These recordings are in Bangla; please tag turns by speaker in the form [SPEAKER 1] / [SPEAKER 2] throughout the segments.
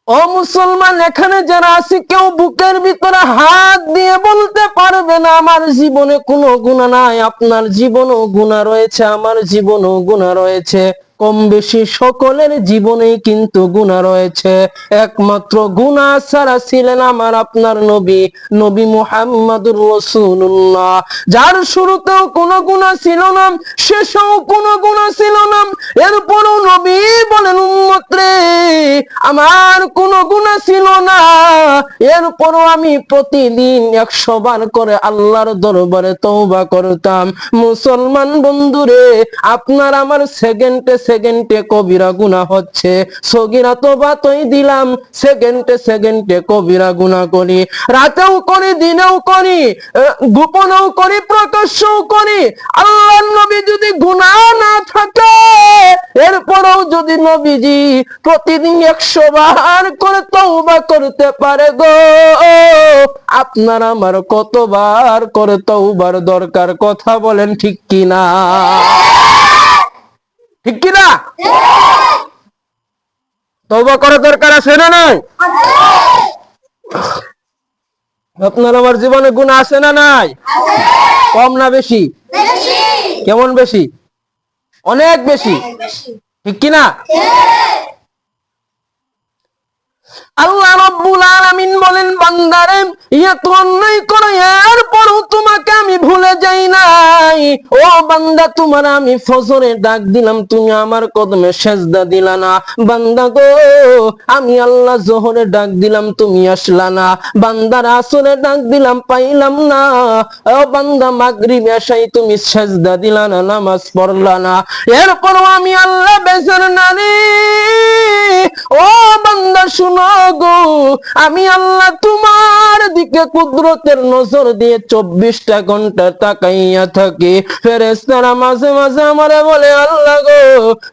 [SPEAKER 1] ও মুসলমান, এখানে যারা আছি কেউ বুকের ভিতরে হাত দিয়ে বলতে পারবে না আমার জীবনে কোনো গুনাহ নাই। আপনার জীবনেও গুনাহ রয়েছে, আমার জীবনেও গুনাহ রয়েছে। কম বেশি সকলের জীবনেই কিন্তু গুনাহ রয়েছে। একমাত্র গুনাহ ছাড়া ছিলেন আমার আপনার নবী, নবী মুহাম্মদুর রাসূলুল্লাহ, যার শুরুতেও কোনো গুনাহ ছিল না, শেষেও কোনো গুনাহ ছিল না। এরপরও নবী বলেন, উম্মত রে, আমার কোনো গুনাহ ছিল না, এরপরও আমি প্রতিদিন 100 বার করে আল্লাহর দরবারে তওবা করতাম। মুসলমান বন্ধুরে, আপনার আমার সেকেন্ডে সেকেন্ডে কবিরা গুনাহ হচ্ছে। সগীরা তওবা তোই দিলাম, সেকেন্ডে সেকেন্ডে কবিরা গুনাহ করি, রাতেও করি, দিনেও করি, গোপনেও করি, প্রকাশ্যেও করি। আল্লাহর নবী যদি গুনাহ না থাকে, এরপরও যদি নবীজি প্রতিদিন 100 বার করে তওবা করতে পারে গো, আপনার আমার কতবার করে তওবার দরকার? কথা বলেন ঠিক কিনা? ঠিক কিনা? তওবা করার দরকার আছে না নাই? আপনার আমার জীবনে গুনাহ আছে না নাই? কম না বেশি? কেমন বেশি? অনেক বেশি। ঠিক কিনা? আল্লাহ রাব্বুল আলামিন বলেন, বান্দারে, এত অন্যায় করো, এরপরও তোমাকে আমি ভুলে যাই নাই। ও বান্দা, তোমার আমি ফজরে ডাক দিলাম, তুমি আমার কদমে সেজদা দিলা না। বান্দা গো, আমি আল্লাহ জোহরে ডাক দিলাম, তুমি আসলা না। বান্দার আসরে ডাক দিলাম, পাইলাম না। ও বান্দা, মাগরিব এশাই তুমি সেজদা দিলা না, নামাজ পড়লা না। এরপরও আমি আল্লাহ বেজার নারী। ও বান্দা শুনো গো, আমি আল্লাহ তোমার দিকে কুদরতের নজর দিয়ে 24টা ঘন্টা তাকাইয়া থাকি। ফেরেশতারা মাঝে মাঝে আমারে বলে, আল্লাহ গো,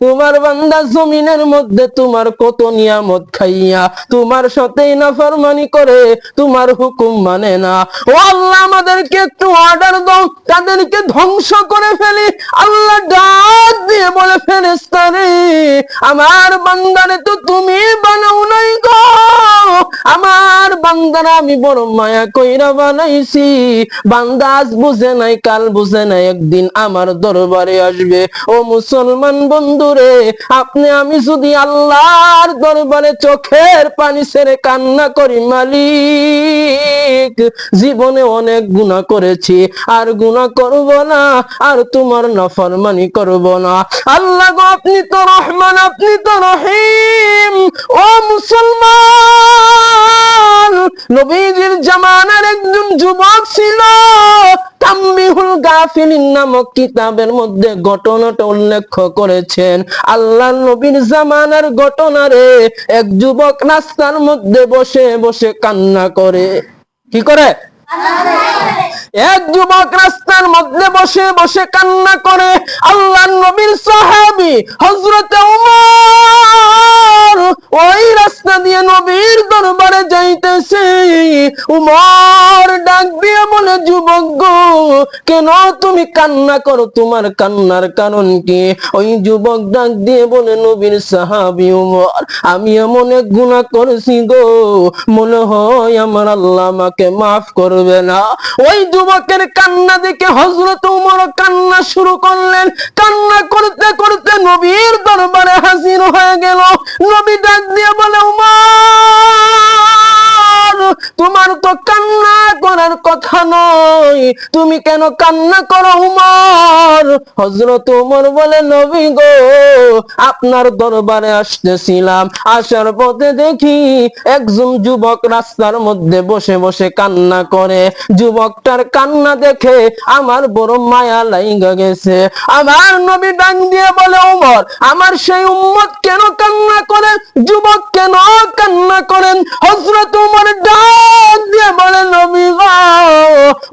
[SPEAKER 1] তোমার বান্দা জমিনের মধ্যে তোমার কত নিয়ামত খাইয়া তোমার সাথেই নাফরমানি করে, তোমার হুকুম মানে না। ও আল্লাহ, আমাদেরকে একটু অর্ডার দাও, তাদেরকে ধ্বংস করে ফেলি। আল্লাহ ডাক দিয়ে বলে, ফেরেশতারে, আমার বান্দারে তো তুমি বানাও নাই গো, আমার বান্দারা আমি বড় মায়া কইরা বানাইছি। বান্দা আজ বুঝে নাই, কাল বুঝে নাই, একদিন আমার দরবারে আসবে। ও মুসলমান বন্ধুরে, আপনি আমি যদি আল্লাহর দরবারে চোখের পানি ছেড়ে কান্না করি, মালিক, জীবনে অনেক গুনাহ করেছি, আর গুনাহ করব না, আর তোমার নাফরমানি করব না। আল্লাহ গো, আপনি তো রহমান, আপনি তো রহিম। ও মুসলমান, নবীজির জামানার একজন যুবক ছিল, তাম্বিহুল গাফিলিন নামক কিতাবের মধ্যে ঘটনাটা উল্লেখ করেছেন। আল্লাহর নবীর জামানার ঘটনা রে। এক যুবক রাস্তার মধ্যে বসে বসে কান্না করে। কি করে? এক যুবক রাস্তার মধ্যে বসে বসে কান্না করে। আল্লাহর নবীর সাহাবী হযরত উমর ওই রাস্তা দিয়ে নবীর দরবারে যাইতেছে। উমর ডাক দিয়ে বলে, যুবক গো, কেন তুমি কান্না করো? তোমার কান্নার কারণ কি? ওই যুবক ডাক দিয়ে বলে, নবীর সাহাবী উমর, আমি এমন এক গুনাহ করেছি গো, মনে হয় আমার আল্লাহ আমাকে মাফ করবে না। ওই যুবকের কান্না দেখে হযরত উমর কান্না শুরু করলেন। কান্না করতে করতে নবীর দরবারে হাজির হয়ে গেল। নবী ডাক দিয়ে বলে, উমর, তোমার তো কান্না করার কথা নয়, তুমি কেন কান্না করো উমর? হযরত উমর বলে, নবী গো, আপনার দরবারে আসতেছিলাম, আসার পথে দেখি একজন যুবক রাস্তার মধ্যে বসে বসে কান্না করে। যুবকটার কান্না দেখে আমার বড় মায়া লাইগা গেছে। আমার নবী ডাক দিয়ে বলে, উমর, আমার সেই উম্মত কেন কান্না করে? যুবক কেন কান্না করেন? হযরত উমর ডাক দিয়ে বলে, নবী গো,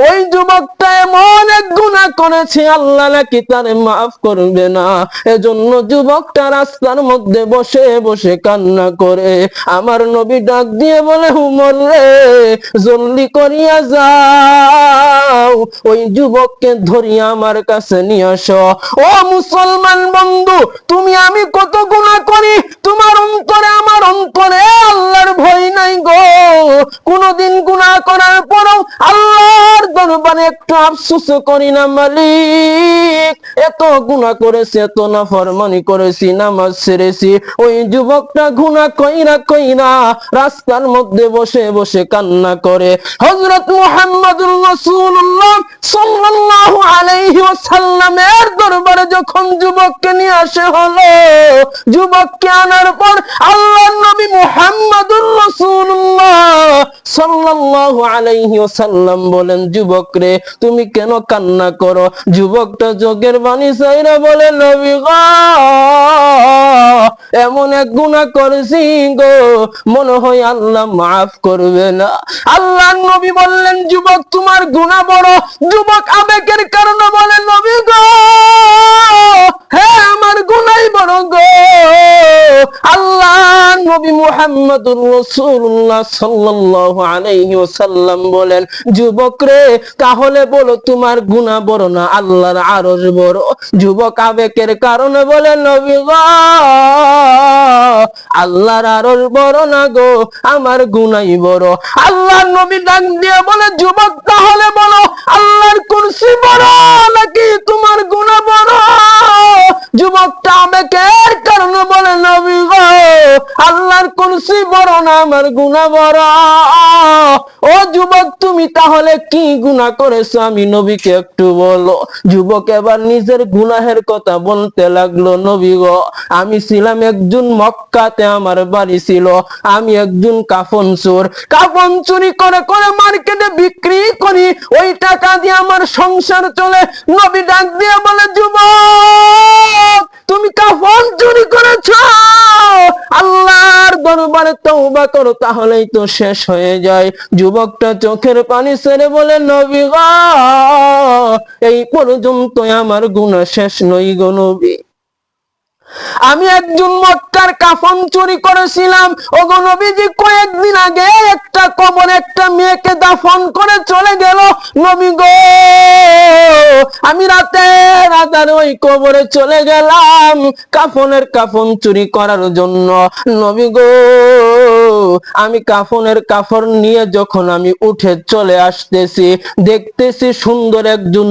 [SPEAKER 1] ওই যুবকটা এমন এক গুনাহ করেছে, আল্লাহ নাকি তারে মাফ করবে না। এজন্য যুবকটা রাস্তার মধ্যে বসে বসে কান্না করে। আমার নবী ডাক দিয়ে বলে, উমর রে, জলদি করিয়া যাও, ওই যুবককে ধরিয়া আমার কাছে নিয়ে আসো। ও মুসলমান বন্ধু, তুমি আমি কত গুনাহ করি, তোমার অন্তরে আমার অন্তরে আল্লাহর একটু আফসোস করি না মালিক, এত গুনাহ করেছি, এত নাফরমানি করেছি, নামাজ ছেড়েছি। ওই যুবকটা গুনাহ কইরা কইরা রাস্তার মধ্যে বসে বসে কান্না করে। হযরত মুহাম্মদুর রাসূলুল্লাহ সাল্লাল্লাহু আলাইহি ওয়াসাল্লামের দরবারে যখন যুবককে নিয়ে আসে হলো, যুবককে আনার পর আল্লাহর নবী মুহাম্মদুর রাসূলুল্লাহ সাল্লাল্লাহু আলাইহি ওয়াসাল্লাম বলেন, যুবক রে তুমি কেন কান্না করো? যুবকটা চোখের পানি ছাইরা বলে, নবী গো, এমন এক গুনাহ করেছি গো, মনে হয় আল্লাহ মাফ করবে না। আল্লাহর নবী বললেন, যুবক তোমার গুনাহ বড়। যুবক আবেগের কারণে বলে, নবী গো, হ্যাঁ আমার গুনাহই বড় গো। আল্লাহর নবী মুহাম্মদুর রাসূলুল্লাহ সাল্লাল্লাহু আলাইহি ওয়াসাল্লাম বলেন, যুবক রে তাহলে বলো তোমার গুনাহ বড় না আল্লাহর আরশ বড়? যুবক আবেগের কারণে বলে, নবী গো, আল্লাহর আরশ বড় না গো, আমার গুনাহই বড়। আল্লাহর নবী ডাক দিয়ে বলে, যুবক তাহলে বলো আল্লাহর কুরসি বড় নাকি তোমার গুনাহ বড়? যুবকটা আবেগের কারণে বলে, নবী গো, আল্লাহর কুরসি বড় না আমার গুনাহ বড়। ও যুবক তুমি তাহলে কি গুনাহ করেছো আমি নবীকে একটু বলো। যুবক এবার নিজের গুনাহের কথা বলতে লাগলো, নবী গো, আমি ছিলাম একজন মক্কাতে, আমার বাড়ি ছিল, আমি একজন কাফন চোর। কাফন চুরি করে করে মার্কেটে বিক্রি করি, ওই টাকা দিয়ে আমার সংসার চলে। নবী ডাক দিয়ে বলে, যুবক তুমি কাফন চুরি করেছো, আল্লাহর দরবারে তওবা করো তাহলেই তো শেষ হয়ে যায়। যুবকটা চোখের পানি ছেড়ে বলে, নবী গো, এই পর্যন্ত আমার গুনাহ শেষ নই গো নবী। আমি একজন মক্কার কাফন চুরি করেছিলাম। ওগো নবীজি, কয়েকদিন আগে একটা কবরে একটা মেয়েকে দাফন করে চলে গেল। নবী গো, আমি রাতের আধারে ওই কবরে চলে গেলাম কাফন চুরি করার জন্য। নবী গো, আমি কাফনের কাফন নিয়ে যখন আমি উঠে চলে আসতেছি, দেখতেছি সুন্দর একজন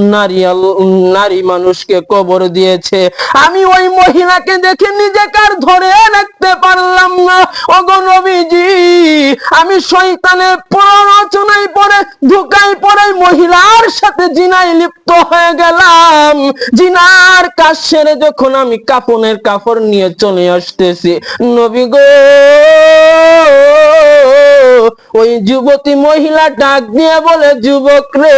[SPEAKER 1] নারী মানুষকে কবর দিয়েছে। আমি ওই মহিলাকে দেখে নিজেকে আর ধরে রাখতে পারলাম না। ওগো নবীজি, আমি শয়তানের প্ররোচনায় পড়ে ধোঁকায় পড়ে মহিলার সাথে জিনায় লিপ্ত হয়ে গেলাম। জিনার কাজ সেরে যখন আমি কাফনের কাপড় নিয়ে চলে আসতেছি, নবী গো, ওই যুবতী মহিলা ডাক দিয়ে বলে, যুবক রে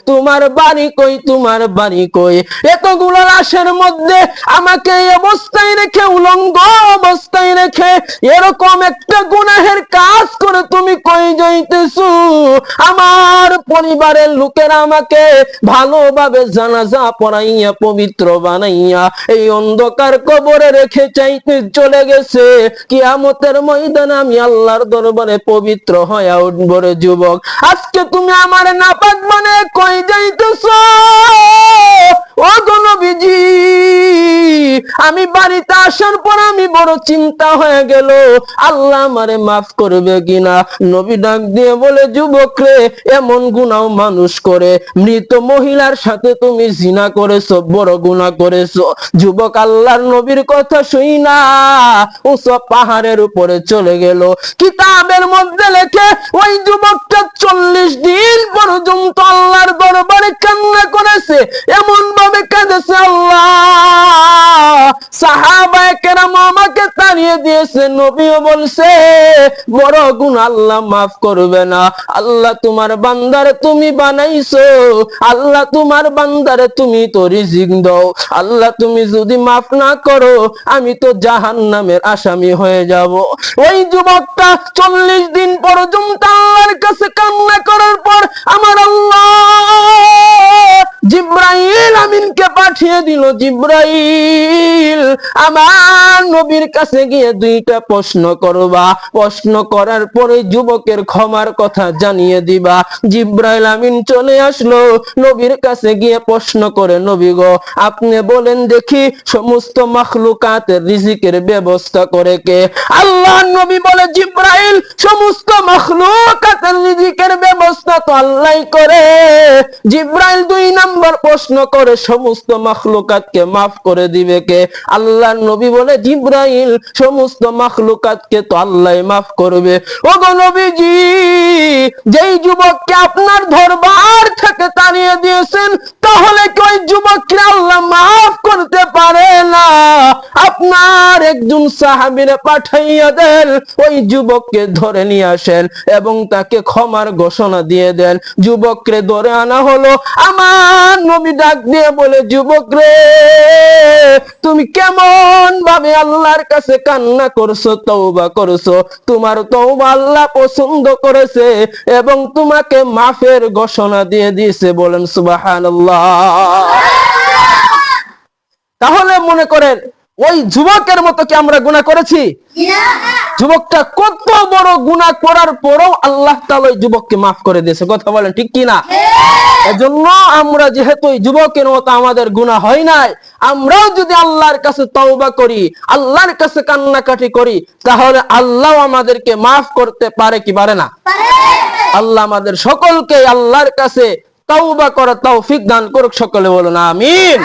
[SPEAKER 1] তোমার বাড়ি কই, তোমার বাড়ি কই? এতগুলো লাশের মধ্যে আমাকে এই অবস্থায় রেখে, উলঙ্গ অবস্থায় রেখে এরকম একটা গুনাহের কাজ করে তুমি কই যাইতেছো? আমার পরিবারের লোকেরা আমাকে ভালোভাবে জানাজা পড়াইয়া পবিত্র বানাইয়া এই অন্ধকার কবরে রেখে চাইতে চলে গেছে। কিয়ামতের ময়দানে আমি আল্লাহর দরবারে পবিত্র হয়ে উঠব রে যুবক। আজকে তুমি আমার নাপাক মানে কই যাইতেছো? ও গো নবীজি, আমি বাড়িতে আসার পর আমি বড় চিন্তা হয়ে গেল, আল্লাহ আমারে মাফ করবে কিনা। নবী ডাক দিয়ে বলে, যুবক রে এমন গুনাহ মানুষ করে, মৃত মহিলার সাথে তুমি জিনা করেছো, বড় গুনাহ করেছো। যুবক আল্লাহর নবীর কথা শুই না উচ্চ পাহাড়ের উপরে চলে গেল। কিতাবের মধ্যে লেখে ওই যুবকটা 40 দিন পর্যন্ত আল্লাহর দরবারে কান্না করেছে, এমন ভাবে কাঁদেছে, আল্লাহ সাহাবায়ে কেরাম আমাকে তাড়িয়ে দিয়েছে, নবীও বলছে বড় গুনাহ আল্লাহ মাফ করবে না। আল্লাহ তোমার বান্দারে তুমি বানাইছো, আল্লাহ তোমার বান্দারে তুমি তো রিজিক দাও, আল্লাহ তুমি যদি মাফ না করো আমি তো জাহান্নামের আসামি হয়ে যাব। ওই যুবকটা 40 দিন পর্যন্ত আল্লাহর কাছে কান্না করার পর আমার আল্লাহ জিবরাইল আমিনকে পাঠিয়ে দিল। জিবরাইল আমার নবীর কাছে গিয়ে দুইটা প্রশ্ন করবা, প্রশ্ন করার পরে যুবকের ক্ষমার কথা জানিয়ে দিবা। জিবরাইল আমিন চলে আসলো নবীর কাছে গিয়ে প্রশ্ন করে, নবী গো আপনি বলেন দেখি সমস্ত মাখলুকাতের রিজিকের ব্যবস্থা করে কে? আল্লাহ নবী বলে, জিবরাইল সমস্ত মাখলুকাতের রিজিকের ব্যবস্থা তো আল্লাহই করে। জিবরাইল দুই নাম্বার প্রশ্ন করে, সমস্ত মাখলুকাতকে মাফ করে দিবে কে? আল্লাহ নবী বলে, জিবরাইল সমস্ত মাখলুকাতকে তো আল্লাহই মাফ করবে। ওগো নবীজি, যেই যুবককে আপনার দরবার থেকে তাড়িয়ে দিয়েছেন, তাহলে কি ওই যুবককে আল্লাহ মাফ করতে পারে না? আপনার একজন সাহাবীরে পাঠাইয়া দেন, ওই যুবককে ধরে নিয়ে আসেন এবং তাকে ক্ষমার ঘোষণা দিয়ে দেন। যুবককে ধরে আনা হলো। আমার নবী ডাক দিয়ে বলে, যুবক রে, তুমি কেমন ভাবে আল্লাহর কাছে কান্না করছো, তওবা করছো। তোমার তওবা আল্লাহ পছন্দ করেছে এবং তোমাকে মাফের ঘোষণা দিয়ে দিয়েছে। বলেন সুবহানাল্লাহ। তাহলে মনে করেন ওই যুবকের মতো কি আমরা গুনাহ করেছি? যুবকটা কত বড় গুনাহ করার পরেও আল্লাহ তাআলা ওই যুবককে মাফ করে দিয়েছে। কথা বলেন ঠিক কিনা? এজন্য আমরা যেহেতু ওই যুবকের মতো আমাদের গুনাহ হয় নাই, আমরাও যদি আল্লাহর কাছে তওবা করি, আল্লাহর কাছে কান্নাকাটি করি, তাহলে আল্লাহ আমাদেরকে মাফ করতে পারে কি পারে না? আল্লাহ আমাদের সকলকে আল্লাহর কাছে তওবা করার তৌফিক দান করুক। সকলে বলুন আমিন।